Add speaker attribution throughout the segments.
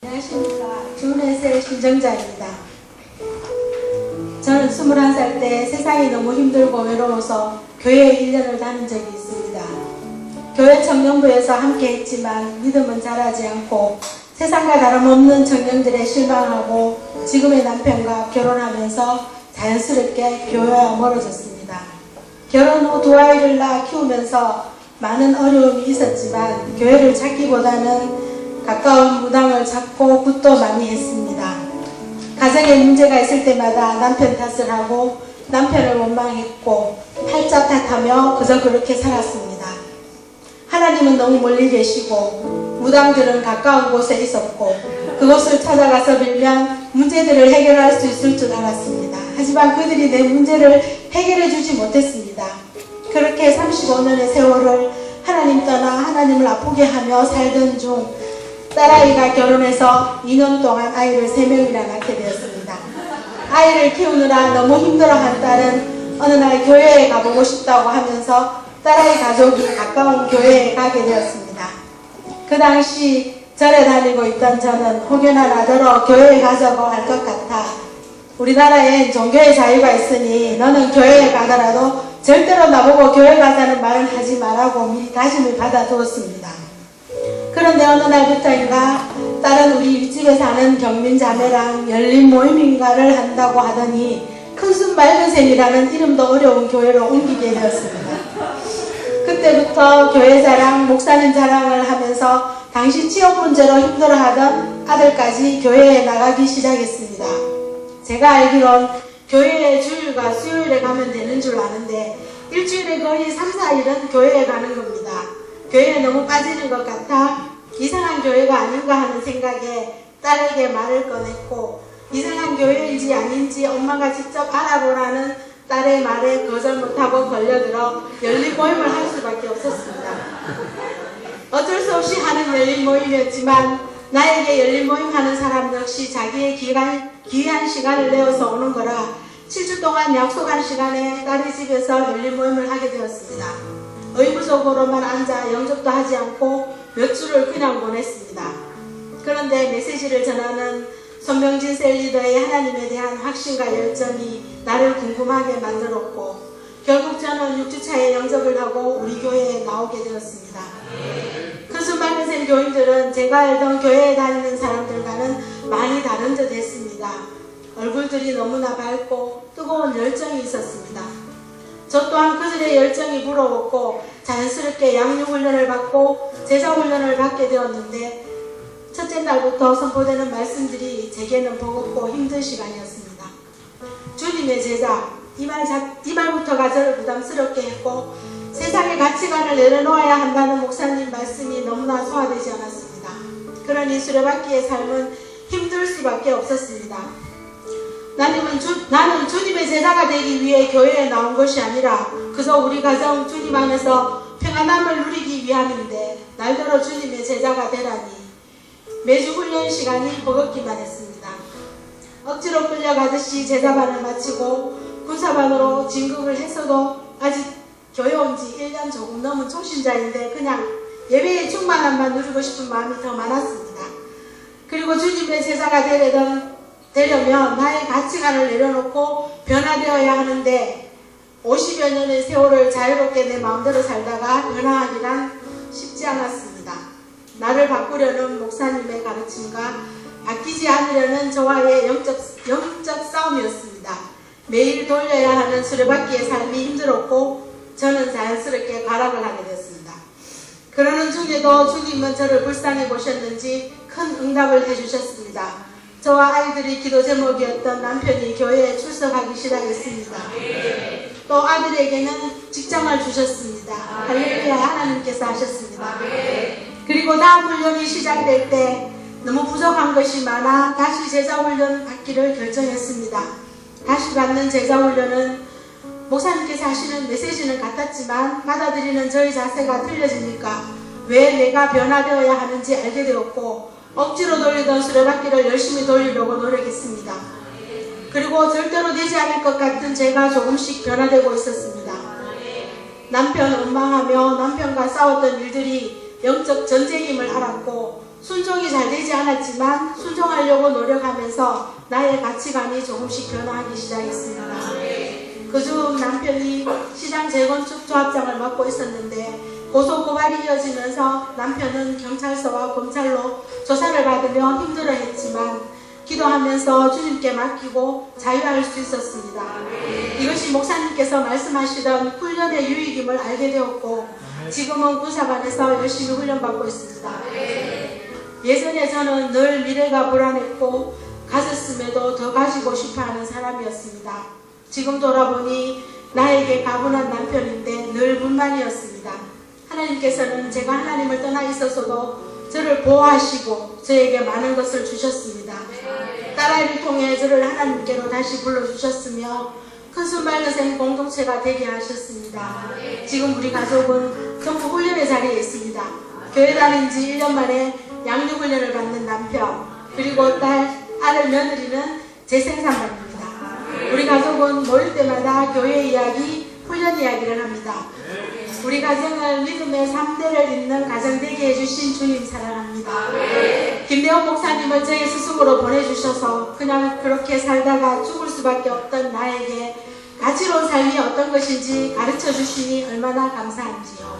Speaker 1: 안녕하십니까. 주은혜의 신정자입니다. 저는 21살 때 세상이 너무 힘들고 외로워서 교회에 1년을 다닌 적이 있습니다. 교회 청년부에서 함께 했지만 믿음은 자라지 않고 세상과 다름없는 청년들에 실망하고 지금의 남편과 결혼하면서 자연스럽게 교회와 멀어졌습니다. 결혼 후 2아이를 낳아 키우면서 많은 어려움이 있었지만 교회를 찾기보다는 가까운 무당을 찾고 굿도 많이 했습니다. 가정에 문제가 있을 때마다 남편 탓을 하고 남편을 원망했고 팔자 탓하며 그저 그렇게 살았습니다. 하나님은 너무 멀리 계시고 무당들은 가까운 곳에 있었고 그곳을 찾아가서 빌면 문제들을 해결할 수 있을 줄 알았습니다. 하지만 그들이 내 문제를 해결해 주지 못했습니다. 그렇게 35년의 세월을 하나님 떠나 하나님을 아프게 하며 살던 중 딸아이가 결혼해서 2년 동안 아이를 3명이나 낳게 되었습니다. 아이를 키우느라 너무 힘들어한 딸은 어느 날 교회에 가보고 싶다고 하면서 딸아이 가족이 가까운 교회에 가게 되었습니다. 그 당시 절에 다니고 있던 저는 혹여나 나더러 교회에 가자고 할 것 같아 우리나라엔 종교의 자유가 있으니 너는 교회에 가더라도 절대로 나보고 교회 가자는 말은 하지 말라고 미리 다짐을 받아두었습니다. 그런데 어느 날부터인가 딸은 우리 윗집에 사는 경민자매랑 열린 모임인가를 한다고 하더니 큰순 맑은샘이라는 이름도 어려운 교회로 옮기게 되었습니다. 그때부터 교회 자랑, 목사님 자랑을 하면서 당시 취업 문제로 힘들어하던 아들까지 교회에 나가기 시작했습니다. 제가 알기론 교회에 주일과 수요일에 가면 되는 줄 아는데 일주일에 거의 3, 4일은 교회에 가는 겁니다. 교회에 너무 빠지는 것 같아 이상한 교회가 아닌가 하는 생각에 딸에게 말을 꺼냈고 이상한 교회인지 아닌지 엄마가 직접 알아보라는 딸의 말에 거절 못하고 걸려들어 열린 모임을 할 수밖에 없었습니다. 어쩔 수 없이 하는 열린 모임이었지만 나에게 열린 모임 하는 사람 역시 자기의 귀한 시간을 내어서 오는 거라 7주 동안 약속한 시간에 딸의 집에서 열린 모임을 하게 되었습니다. 의무적으로만 앉아 영접도 하지 않고 몇 주를 그냥 보냈습니다. 그런데 메시지를 전하는 손명진 셀리더의 하나님에 대한 확신과 열정이 나를 궁금하게 만들었고 결국 저는 6주차에 영접을 하고 우리 교회에 나오게 되었습니다. 큰순 맑은샘 교인들은 제가 알던 교회에 다니는 사람들과는 많이 다른 듯 했습니다. 얼굴들이 너무나 밝고 뜨거운 열정이 있었습니다. 저 또한 그들의 열정이 부러웠고 자연스럽게 양육훈련을 받고 제자훈련을 받게 되었는데 첫째 날부터 선포되는 말씀들이 제게는 버겁고 힘든 시간이었습니다. 주님의 제자, 이 말부터가 저를 부담스럽게 했고 세상의 가치관을 내려놓아야 한다는 목사님 말씀이 너무나 소화되지 않았습니다. 그러니 수레바퀴의 삶은 힘들 수밖에 없었습니다. 나는 주님의 제자가 되기 위해 교회에 나온 것이 아니라 그저 우리 가정 주님 안에서 평안함을 누리기 위함인데 날더러 주님의 제자가 되라니 매주 훈련 시간이 버겁기만 했습니다. 억지로 끌려가듯이 제자반을 마치고 군사반으로 진급을 했어도 아직 교회 온 지 1년 조금 넘은 초신자인데 그냥 예배의 충만함만 누리고 싶은 마음이 더 많았습니다. 그리고 주님의 제자가 되려면 나의 가치관을 내려놓고 변화되어야 하는데 50여 년의 세월을 자유롭게 내 마음대로 살다가 변화하기란 쉽지 않았습니다. 나를 바꾸려는 목사님의 가르침과 바뀌지 않으려는 저와의 영적 싸움이었습니다. 매일 돌려야 하는 수레바퀴의 삶이 힘들었고 저는 자연스럽게 가락을 하게 됐습니다. 그러는 중에도 주님은 저를 불쌍히 보셨는지 큰 응답을 해주셨습니다. 저와 아이들이 기도 제목이었던 남편이 교회에 출석하기 시작했습니다. 또 아들에게는 직장을 주셨습니다. 할렐루야 하나님께서 하셨습니다. 그리고 다음 훈련이 시작될 때 너무 부족한 것이 많아 다시 제자훈련 받기를 결정했습니다. 다시 받는 제자훈련은 목사님께서 하시는 메시지는 같았지만 받아들이는 저의 자세가 틀려지니까 왜 내가 변화되어야 하는지 알게 되었고 억지로 돌리던 수레바퀴를 열심히 돌리려고 노력했습니다. 그리고 절대로 되지 않을 것 같은 제가 조금씩 변화되고 있었습니다. 남편 원망하며 남편과 싸웠던 일들이 영적 전쟁임을 알았고 순종이 잘 되지 않았지만 순종하려고 노력하면서 나의 가치관이 조금씩 변화하기 시작했습니다. 그중 남편이 시장 재건축 조합장을 맡고 있었는데 고소 고발이 이어지면서 남편은 경찰서와 검찰로 조사를 받으며 힘들어했지만 기도하면서 주님께 맡기고 자유할 수 있었습니다. 이것이 목사님께서 말씀하시던 훈련의 유익임을 알게 되었고 지금은 군사관에서 열심히 훈련받고 있습니다. 예전에 저는 늘 미래가 불안했고 가졌음에도 더 가지고 싶어하는 사람이었습니다. 지금 돌아보니 나에게 가분한 남편인데 늘 불만이었습니다. 하나님께서는 제가 하나님을 떠나 있어서도 저를 보호하시고 저에게 많은 것을 주셨습니다. 딸아이를 통해 저를 하나님께로 다시 불러주셨으며 큰순 맑은샘 공동체가 되게 하셨습니다. 지금 우리 가족은 전부 훈련의 자리에 있습니다. 교회 다닌 지 1년 만에 양육훈련을 받는 남편, 그리고 딸, 아들, 며느리는 재생산반입니다. 우리 가족은 모일 때마다 교회 이야기, 훈련 이야기를 합니다. 우리 가정을 믿음의 3대를 잇는 가정 되게 해주신 주님 사랑합니다. 김대원 목사님을 저희 스승으로 보내주셔서 그냥 그렇게 살다가 죽을 수밖에 없던 나에게 가치로운 삶이 어떤 것인지 가르쳐 주시니 얼마나 감사한지요.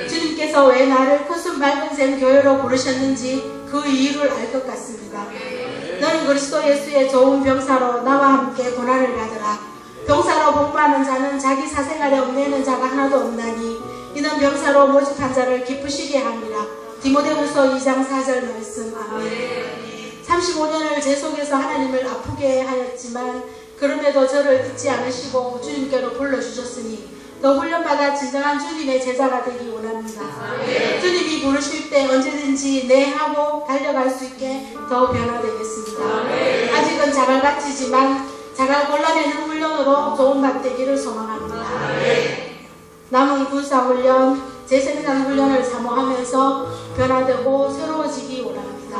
Speaker 1: 주님께서 왜 나를 큰순 맑은샘 교회로 부르셨는지 그 이유를 알 것 같습니다. 너는 그리스도 예수의 좋은 병사로 나와 함께 고난을 받으라. 병사로 복무하는 자는 자기 사생활에 얽매이는 자가 하나도 없나니 이는 병사로 모집한 자를 기쁘시게 합니다. 디모데후서 2장 4절 말씀. 아멘. 35년을 제 속에서 하나님을 아프게 하였지만 그럼에도 저를 잊지 않으시고 주님께로 불러주셨으니 더 훈련받아 진정한 주님의 제자가 되기 원합니다. 주님이 부르실 때 언제든지 네 하고 달려갈 수 있게 더 변화되겠습니다. 아직은 자갈밭이지만 자갈 골라내는 훈련으로 좋은 밭 되기를 소망합니다. 남은 군사훈련, 재생산 훈련을 사모하면서 변화되고 새로워지기 원합니다.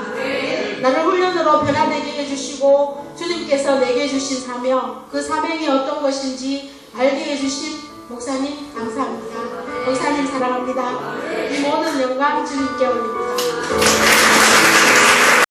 Speaker 1: 나를 훈련으로 변화되게 해주시고 주님께서 내게 주신 사명, 그 사명이 어떤 것인지 알게 해주신 목사님 감사합니다. 목사님 사랑합니다. 이 모든 영광 주님께 올립니다.